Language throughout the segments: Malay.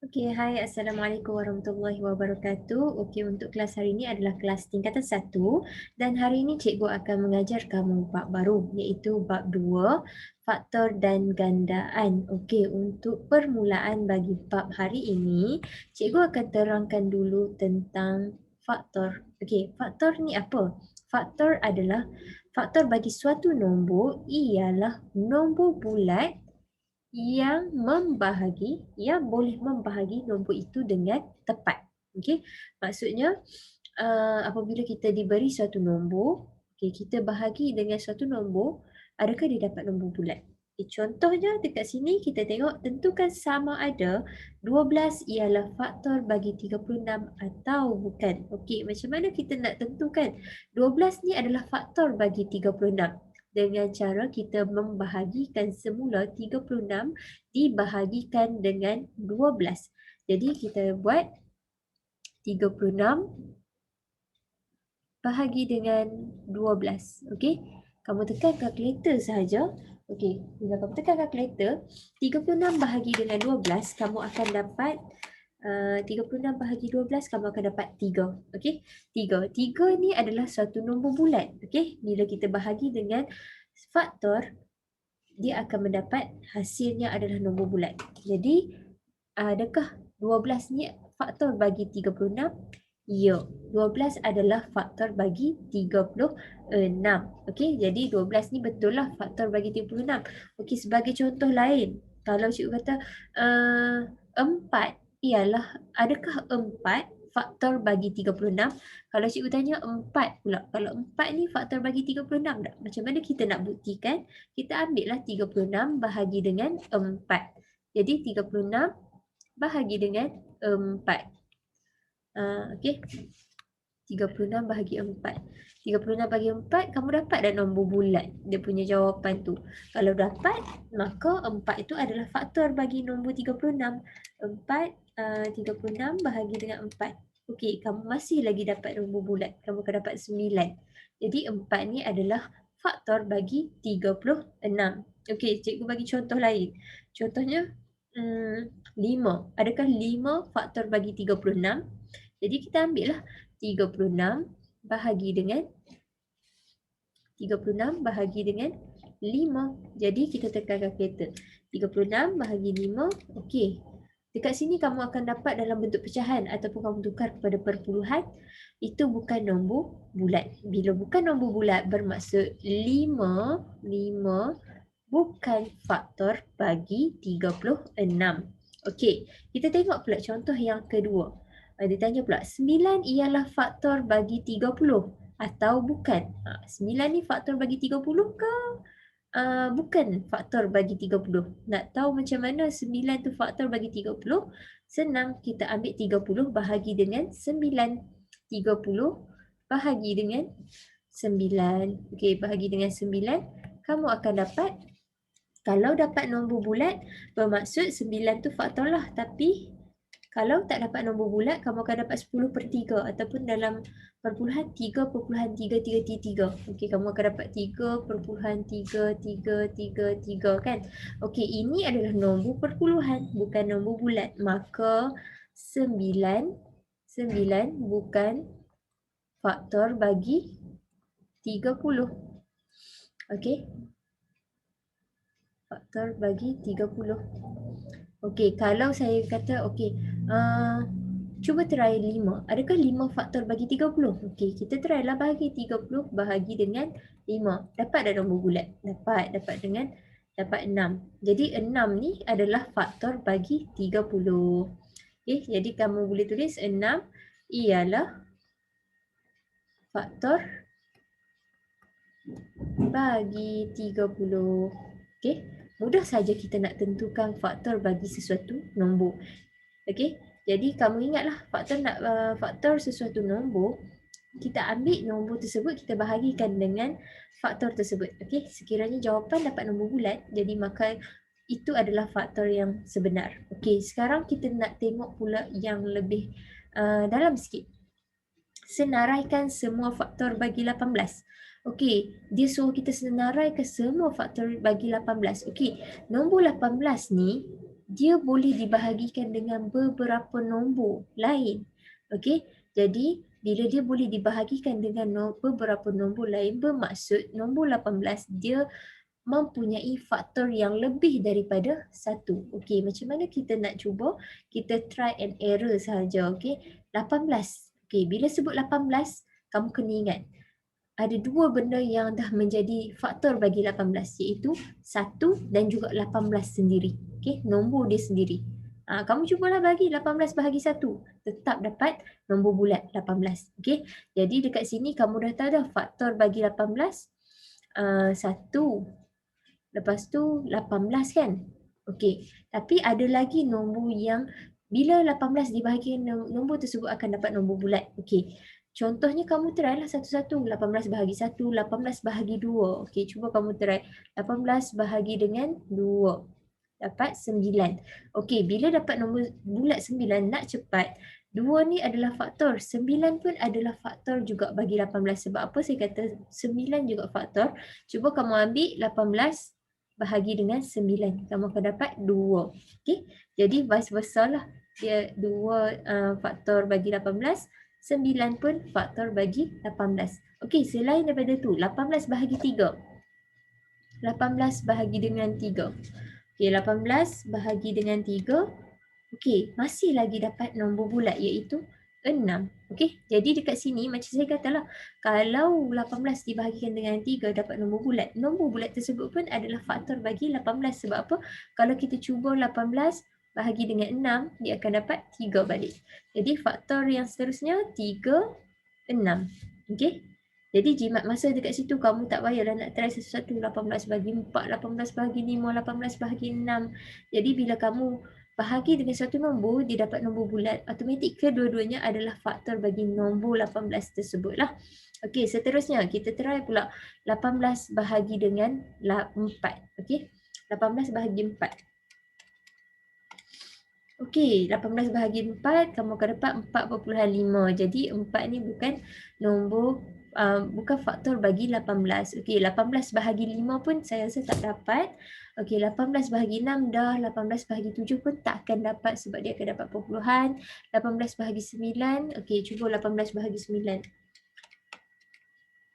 Okey, hai. Assalamualaikum warahmatullahi wabarakatuh. Okey, untuk kelas hari ini adalah kelas tingkatan 1 dan hari ini cikgu akan mengajar kamu bab baru iaitu bab 2, faktor dan gandaan. Okey, untuk permulaan bagi bab hari ini, cikgu akan terangkan dulu tentang faktor. Okey, faktor ni apa? Faktor adalah faktor bagi suatu nombor ialah nombor bulat yang boleh membahagi nombor itu dengan tepat. Okey, maksudnya apabila kita diberi suatu nombor, okey, kita bahagi dengan suatu nombor, adakah dia dapat nombor bulat? Contohnya dekat sini kita tengok tentukan sama ada 12 ialah faktor bagi 36 atau bukan. Okey, macam mana kita nak tentukan 12 ni adalah faktor bagi 36? Dengan cara kita membahagikan semula 36 dibahagikan dengan 12. Jadi kita buat 36 bahagi dengan 12. Okey. Kamu tekan kalkulator sahaja. Okey, bila kamu tekan kalkulator, 36 bahagi dengan 12, kamu akan dapat 36 bahagi 12, kamu akan dapat 3. Okey. 3. 3 ni adalah satu nombor bulat. Okey. Bila kita bahagi dengan faktor, dia akan mendapat hasilnya adalah nombor bulat. Jadi, adakah 12 ni faktor bagi 36? Ya, 12 adalah faktor bagi 36. Okey, jadi 12 ni betul lah faktor bagi 36. Okey, sebagai contoh lain, kalau cikgu kata 4 ialah, adakah 4 faktor bagi 36? Kalau cikgu tanya 4 pula, kalau 4 ni faktor bagi 36 tak? Macam mana kita nak buktikan? Kita ambil lah 36 bahagi dengan 4. Jadi 36 bahagi dengan 4. Okey. 36 bahagi 4. 36 bahagi 4, kamu dapat dah nombor bulat dia punya jawapan tu. Kalau dapat, maka 4 itu adalah faktor bagi nombor 36. 36 bahagi dengan 4. Okey, kamu masih lagi dapat nombor bulat. Kamu akan dapat 9. Jadi 4 ni adalah faktor bagi 36. Okey, cikgu bagi contoh lain. Contohnya 5. Adakah 5 faktor bagi 36? Jadi kita ambil lah 36 bahagi dengan 5. Jadi kita tekan kalkulator. 36 bahagi 5. Okey. Dekat sini kamu akan dapat dalam bentuk pecahan ataupun kamu tukar kepada perpuluhan. Itu bukan nombor bulat. Bila bukan nombor bulat bermaksud 5 bukan faktor bagi 36. Okey, kita tengok pula contoh yang kedua. Dia tanya pula, 9 ialah faktor bagi 30 atau bukan? 9 ni faktor bagi 30 ke bukan faktor bagi 30? Nak tahu macam mana 9 tu faktor bagi 30? Senang, kita ambil 30 bahagi dengan 9. 30 bahagi dengan 9. Okey, bahagi dengan 9, kamu akan dapat, kalau dapat nombor bulat bermaksud 9 tu faktor lah. Tapi kalau tak dapat nombor bulat, kamu akan dapat 10/3 ataupun dalam perpuluhan 3.333. Okey, kamu akan dapat 3.333 kan. Okey, ini adalah nombor perpuluhan, bukan nombor bulat. Maka 9 bukan faktor bagi 30. Okey. Faktor bagi 30. Okey, kalau saya kata okey, cuba try 5. Adakah 5 faktor bagi 30? Okey, kita try lah bahagi 30 bahagi dengan 5. Dapat dah nombor bulat? Dapat dengan 6. Jadi 6 ni adalah faktor bagi 30. Okey, jadi kamu boleh tulis 6 ialah faktor bagi 30. Okey, mudah saja kita nak tentukan faktor bagi sesuatu nombor. Okey, jadi kamu ingatlah faktor sesuatu nombor, kita ambil nombor tersebut, kita bahagikan dengan faktor tersebut. Okey, sekiranya jawapan dapat nombor bulat, jadi maka itu adalah faktor yang sebenar. Okey, sekarang kita nak tengok pula yang lebih dalam sikit. Senaraikan semua faktor bagi 18. Okey, dia suruh kita senaraikan semua faktor bagi 18. Okey, nombor 18 ni dia boleh dibahagikan dengan beberapa nombor lain. Okey, jadi bila dia boleh dibahagikan dengan beberapa nombor lain, bermaksud nombor 18 dia mempunyai faktor yang lebih daripada satu. Okey, macam mana kita nak cuba? Kita try and error sahaja. Okey, 18. Okey, bila sebut 18, kamu kena ingat ada dua benda yang dah menjadi faktor bagi 18, iaitu 1 dan juga 18 sendiri. Okey, nombor dia sendiri. Kamu cubalah bagi 18 bahagi 1, tetap dapat nombor bulat 18. Okey, jadi dekat sini kamu dah tahu dah faktor bagi 18, 1, lepas tu 18 kan. Okey, tapi ada lagi nombor yang bila 18 dibahagikan nombor tersebut akan dapat nombor bulat. Okey, contohnya kamu try lah satu-satu. 18 bahagi 1, 18 bahagi 2. Okey, cuba kamu try. 18 bahagi dengan 2. Dapat 9. Okey, bila dapat nombor bulat 9, nak cepat. 2 ni adalah faktor. 9 pun adalah faktor juga bagi 18. Sebab apa saya kata 9 juga faktor? Cuba kamu ambil 18 bahagi dengan 9. Kamu akan dapat 2. Okey, jadi vice versa lah. Dia 2 faktor bagi 18. 9 pun faktor bagi 18. Okey, selain daripada tu, 18 bahagi 3. 18 bahagi dengan 3. Okey, 18 bahagi dengan 3. Okey, masih lagi dapat nombor bulat iaitu 6. Okey, jadi dekat sini macam saya katalah, kalau 18 dibahagikan dengan 3 dapat nombor bulat. Nombor bulat tersebut pun adalah faktor bagi 18. Sebab apa? Kalau kita cuba 18 bahagi dengan 6, dia akan dapat 3 balik. Jadi faktor yang seterusnya 3, 6. Okey. Jadi jimat masa dekat situ, kamu tak payahlah nak try satu-satu. 18 bahagi 4, 18 bahagi 5, 18 bahagi 6. Jadi bila kamu bahagi dengan satu nombor, dia dapat nombor bulat. Automatik kedua-duanya adalah faktor bagi nombor 18 tersebut lah. Okey, seterusnya kita try pula 18 bahagi dengan 4. Okey, 18 bahagi 4. Okey, 18 bahagi 4, kamu akan dapat 4.5. Jadi 4 ni bukan nombor, bukan faktor bagi 18. Okey, 18 bahagi 5 pun saya rasa tak dapat. Okey, 18 bahagi 6 dah, 18 bahagi 7 pun tak akan dapat sebab dia akan dapat perpuluhan. 18 bahagi 9, okey, cuba 18 bahagi 9.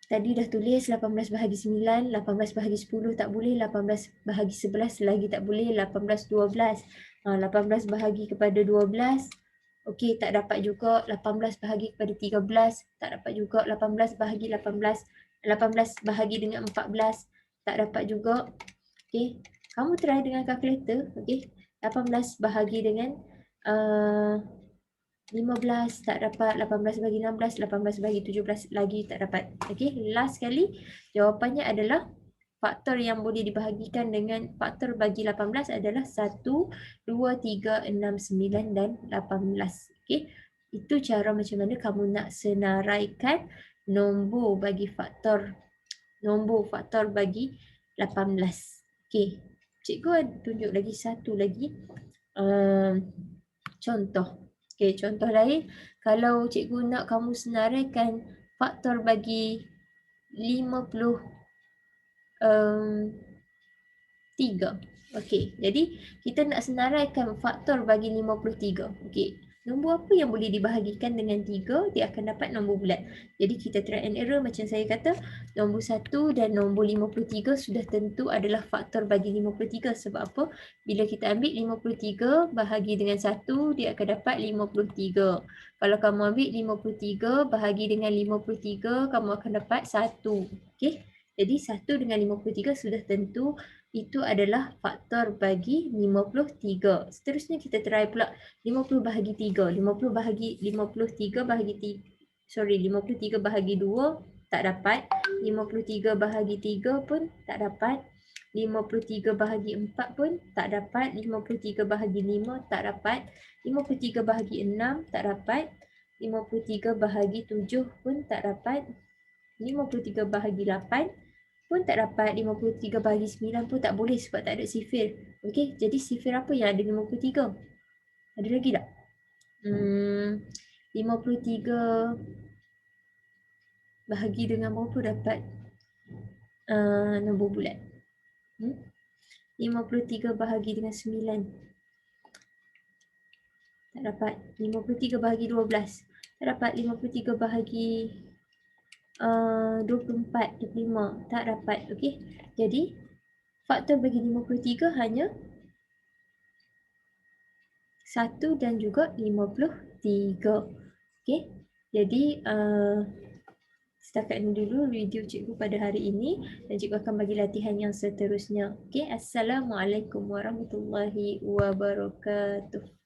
Tadi dah tulis 18 bahagi 9, 18 bahagi 10 tak boleh, 18 bahagi 11 lagi tak boleh, 18 12. 18 bahagi kepada 12, okey, tak dapat juga. 18 bahagi kepada 13, tak dapat juga. 18 bahagi 18, 18 bahagi dengan 14, tak dapat juga. Okey, kamu try dengan kalkulator. Okey, 18 bahagi dengan 15 tak dapat, 18 bagi 16, 18 bagi 17 lagi tak dapat. Okey, last sekali jawapannya adalah faktor yang boleh dibahagikan dengan faktor bagi 18 adalah 1, 2, 3, 6, 9 dan 18. Okey, itu cara macam mana kamu nak senaraikan nombor bagi faktor, nombor faktor bagi 18. Okey, cikgu tunjuk lagi satu lagi contoh. Okey, contoh lain, kalau cikgu nak kamu senaraikan faktor bagi 53. Okey, jadi kita nak senaraikan faktor bagi 53. Okey, nombor apa yang boleh dibahagikan dengan 3, dia akan dapat nombor bulat. Jadi kita try and error macam saya kata, nombor 1 dan nombor 53 sudah tentu adalah faktor bagi 53. Sebab apa? Bila kita ambil 53 bahagi dengan 1, dia akan dapat 53. Kalau kamu ambil 53 bahagi dengan 53, kamu akan dapat 1. Okey, jadi 1 dengan 53 sudah tentu itu adalah faktor bagi 53. Seterusnya kita try pula 50 bahagi 3. 50 bahagi 53 bahagi 53 bahagi 2 tak dapat. 53 bahagi 3 pun tak dapat. 53 bahagi 4 pun tak dapat. 53 bahagi 5 tak dapat. 53 bahagi 6 tak dapat. 53 bahagi 7 pun tak dapat. 53 bahagi 8 pun tak dapat. 53 bahagi 9 pun tak boleh sebab tak ada sifir. Okey, jadi sifir apa yang ada 53? Ada lagi tak? 53 bahagi dengan berapa dapat nombor bulat? 53 bahagi dengan 9. Tak dapat. 53 bahagi 12. Tak dapat. 53 bahagi 24, 25. Tak dapat. Okey. Jadi, faktor bagi 53 hanya 1 dan juga 53. Okey. Jadi, setakat ini dulu video cikgu pada hari ini dan cikgu akan bagi latihan yang seterusnya. Okey. Assalamualaikum warahmatullahi wabarakatuh.